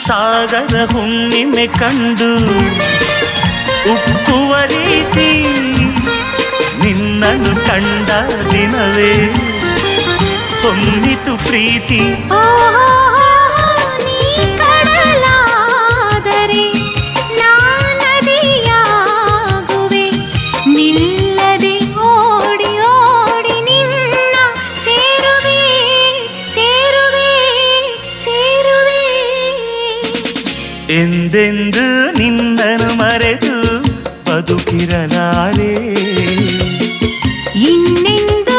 ಸಾಗರ ಹುಣ್ಣಿಮೆ ಕಂಡು ಉಕ್ಕುವ ರೀತಿ ನಿನ್ನನ್ನು ಕಂಡ ದಿನವೇ ಹೊಮ್ಮಿತು ಪ್ರೀತಿ. ನೀ ಕಡಲಾದರೆ ನಾನದಿಯಾಗುವೆ, ನಿಲ್ಲದೆ ಓಡಿ ಓಡಿ ನಿನ್ನ ಸೇರುವೆ ಸೇರುವೆ ಸೇರುವೆ. ಎಂದೆಂದು ನಿನ್ನನ್ನು ಮರೆತು ಬದುಕಿರಲಾರೆ, ಇನ್ನೆಂದು